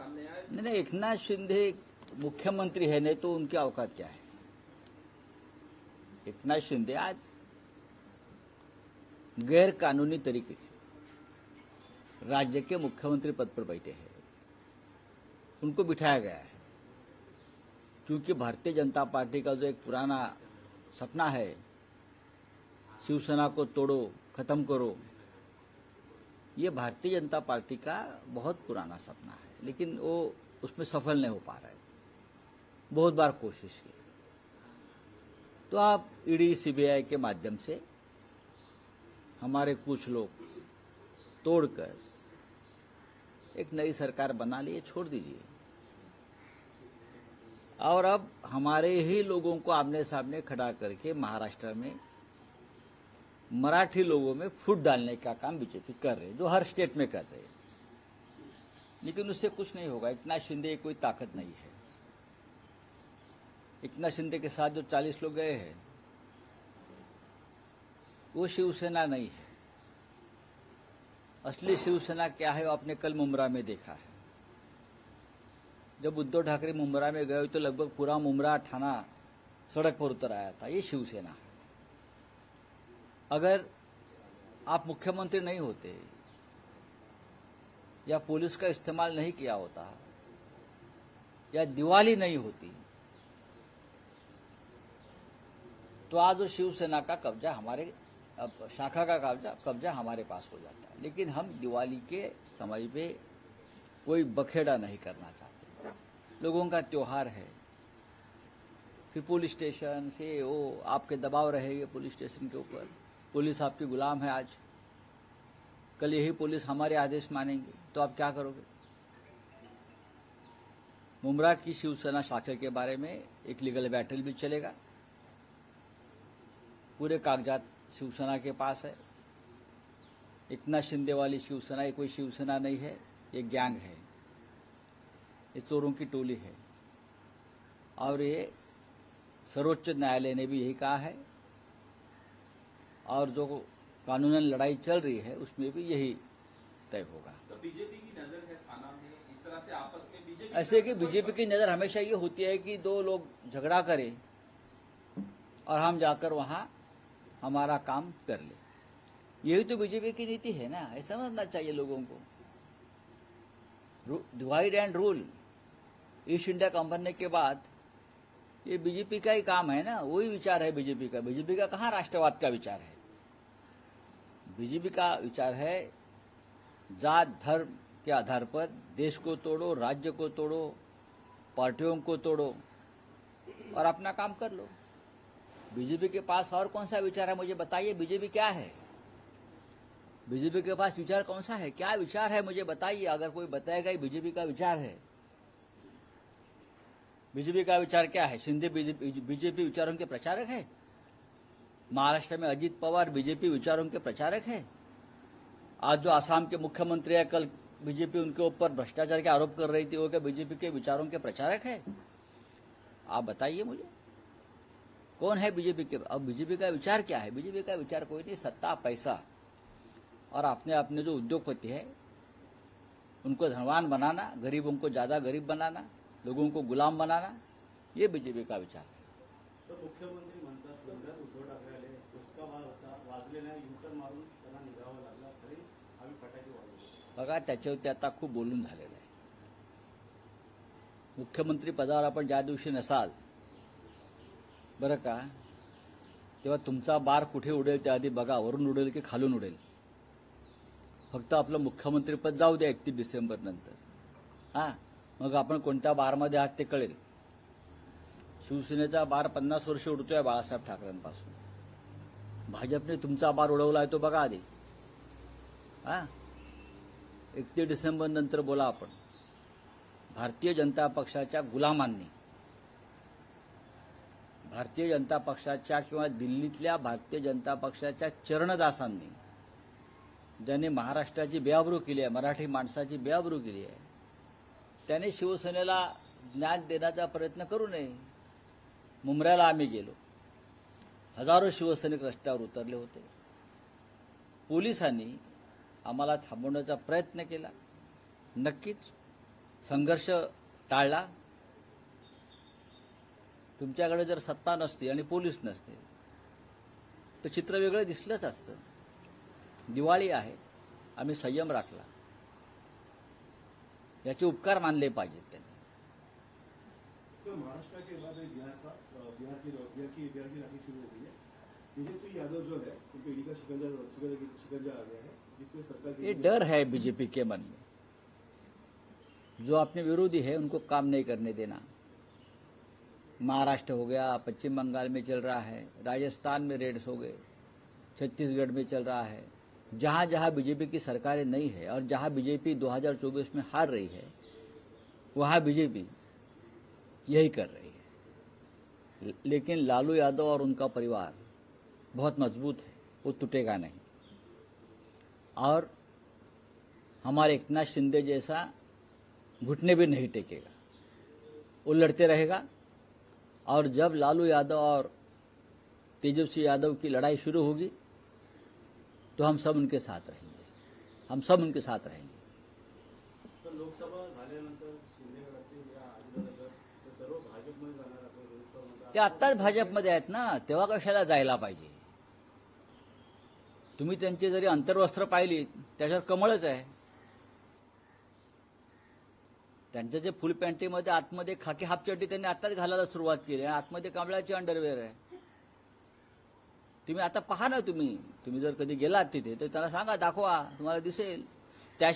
सामने आया। नहीं, एकनाथ शिंदे मुख्यमंत्री है, नहीं तो उनकी औकात क्या है। एकनाथ शिंदे आज गैर कानूनी तरीके से राज्य के मुख्यमंत्री पद पर बैठे हैं। उनको बिठाया गया है क्योंकि भारतीय जनता पार्टी का जो एक पुराना सपना है, शिवसेना को तोड़ो, खत्म करो, ये भारतीय जनता पार्टी का बहुत पुराना सपना है, लेकिन वो उसमें सफल नहीं हो पा रहा है। बहुत बार कोशिश की, तो आप ईडी सीबीआई के माध्यम से हमारे कुछ लोग तोड़कर एक नई सरकार बना लिए, छोड़ दीजिए। और अब हमारे ही लोगों को आमने सामने खड़ा करके महाराष्ट्र में मराठी लोगों में फूट डालने का काम बीजेपी कर रहे हैं, जो हर स्टेट में कर रहे हैं। लेकिन उससे कुछ नहीं होगा। एकनाथ शिंदे कोई ताकत नहीं है। एकनाथ शिंदे के साथ जो 40 लोग गए हैं वो शिवसेना नहीं है। असली शिवसेना क्या है वो आपने कल मुंब्रा में देखा है। जब उद्धव ठाकरे मुंब्रा में गए तो लगभग पूरा मुंब्रा थाना सड़क पर उतर आया था। ये शिवसेना है। अगर आप मुख्यमंत्री नहीं होते या पुलिस का इस्तेमाल नहीं किया होता या दिवाली नहीं होती तो आज वो शिवसेना का कब्जा हमारे शाखा का कब्जा हमारे पास हो जाता है। लेकिन हम दिवाली के समय पे कोई बखेड़ा नहीं करना चाहते। लोगों का त्योहार है, फिर पुलिस स्टेशन से वो आपके दबाव रहेंगे पुलिस स्टेशन के ऊपर। पुलिस आपकी गुलाम है आज। कल यही पुलिस हमारे आदेश मानेंगे तो आप क्या करोगे। मुंब्रा की शिवसेना शाखा के बारे में एक लीगल बैटल भी चलेगा। पूरे कागजात शिवसेना के पास है। एकनाथ शिंदे वाली शिवसेना ये कोई शिवसेना नहीं है, ये गैंग है, ये चोरों की टोली है। और ये सर्वोच्च न्यायालय ने भी यही कहा है और जो कानूनन लड़ाई चल रही है उसमें भी यही तय होगा। तो बीजेपी की नजर है थाना में इस तरह से आपस में बीजेपी ऐसे कि बीजेपी की नजर हमेशा ये होती है कि दो लोग झगड़ा करें और हम जाकर वहां हमारा काम कर ले। यही तो बीजेपी की नीति है ना। ऐसा समझना चाहिए लोगों को। Divide and rule east India company के बाद ये बीजेपी का ही काम है ना। वही विचार है बीजेपी का। बीजेपी का कहाँ राष्ट्रवाद का विचार है। बीजेपी का विचार है जात धर्म के आधार पर देश को तोड़ो, राज्य को तोड़ो, पार्टियों को तोड़ो और अपना काम कर लो। बीजेपी के पास और कौन सा विचार है मुझे बताइए। बीजेपी क्या है? बीजेपी के पास विचार कौन सा है? क्या विचार है मुझे बताइए। अगर कोई बताएगा ही बीजेपी का विचार है। बीजेपी का विचार क्या है? शिंदे बीजेपी विचारों के प्रचारक है। महाराष्ट्र में अजीत पवार बीजेपी विचारों के प्रचारक है। आज जो आसाम के मुख्यमंत्री है, कल बीजेपी उनके ऊपर भ्रष्टाचार के आरोप कर रही थी, वो क्या बीजेपी के विचारों के प्रचारक है? आप बताइए मुझे कौन है बीजेपी के। अब बीजेपी का विचार क्या है? बीजेपी का विचार कोई नहीं, सत्ता, पैसा और अपने जो उद्योगपति है उनको धनवान बनाना, गरीबों को ज्यादा गरीब बनाना, लोगों को गुलाम बनाना, ये बीजेपी का विचार है। तर मुख्यमंत्री म्हणतात सगळ्यात उद्धव ठाकरे आले, उसका वाजलेला युटर्न मारून त्यांना निघावं लागलं तरी आम्ही फटाके वाजवले। बघा त्याच्यावरती आता खूप बोलून झालेलं आहे। मुख्यमंत्री पदावर आपण ज्या दिवशी नसाल बरं का, तेव्हा तुमचा बार कुठे उडेल त्या आधी बघा, वरून उडेल की खालून उडेल। फक्त आपलं मुख्यमंत्रीपद जाऊ द्या 31 डिसेंबर नंतर, हा मग आपण कोणत्या बारमध्ये आहात ते कळेल। शिवसेनेचा बार 50 वर्ष उडतोय बाळासाहेब ठाकरेंपासून। भाजपने तुमचा बार उडवलाय तो बघा आधी, हा 31 डिसेंबर नंतर बोला आपण। भारतीय जनता पक्षाच्या गुलामांनी, भारतीय जनता पक्षाच्या किंवा दिल्लीतल्या भारतीय जनता पक्षाच्या चरणदासांनी ज्यांनी महाराष्ट्राची बेआबरू केली आहे, मराठी माणसाची बेआबरू केली आहे, त्याने शिवसेनेला ज्ञान देण्याचा प्रयत्न करू नये। मुंब्र्याला आम्ही गेलो, हजारो शिवसैनिक रस्त्यावर उतरले होते। पोलिसांनी आम्हाला थांबवण्याचा प्रयत्न केला। नक्कीच संघर्ष टाळला. तुमच्याकडे जर सत्ता नसती आणि पोलीस नसते तर चित्र वेगळं दिसलंच असतं. दिवाळी आहे, आम्ही संयम राखला, याचे उपकार मानले पाहिजेत त्यांनी. सर, महाराष्ट्र के बाद बिहार की राखी शुरू हो गई है. तेजस्वी यादव जो है उनको ईडी का शिकंजा आ गया है, जिसमें सरकार ये डर है बीजेपी के मन में. जो अपने विरोधी है उनको काम नहीं करने देना. महाराष्ट्र हो गया, पश्चिम बंगाल में चल रहा है, राजस्थान में रेड्स हो गए, छत्तीसगढ़ में चल रहा है. जहां जहां बीजेपी की सरकारें नहीं है और जहां बीजेपी 2024 में हार रही है वहां बीजेपी यही कर रही है. लेकिन लालू यादव और उनका परिवार बहुत मजबूत है, वो टूटेगा नहीं. और हमारे एकनाथ शिंदे जैसा घुटने भी नहीं टेकेगा, वो लड़ते रहेगा. और जब लालू यादव और तेजस्वी यादव की लड़ाई शुरू होगी तो हम सब उनके साथ रहेंगे, हम सब उनके साथ रहेंगे. तर लोकसभा झाल्यानंतर शिंदेगड असेल या अजितदादा ते सर्व भाजपमध्ये जाणार असं रोहित पवार म्हणतात. ते आत्ताच भाजपमध्ये आहेत ना, तेव्हा कशाला जायला पाहिजे. तुम्ही त्यांची जरी अंतर्वस्त्र पाहिली त्याच्यावर कमळच आहे. त्यांच्या जे फुल पॅन्टीमध्ये आतमध्ये खाकी हाफचड्डी त्यांनी आत्ताच घालायला सुरुवात केली आणि आतमध्ये कमळाची अंडरवेअर आहे. तुम्ही आता पहा ना, तुम्ही जर कधी गेलात तिथे तर त्याला सांगा, दाखवा, तुम्हाला दिसेल.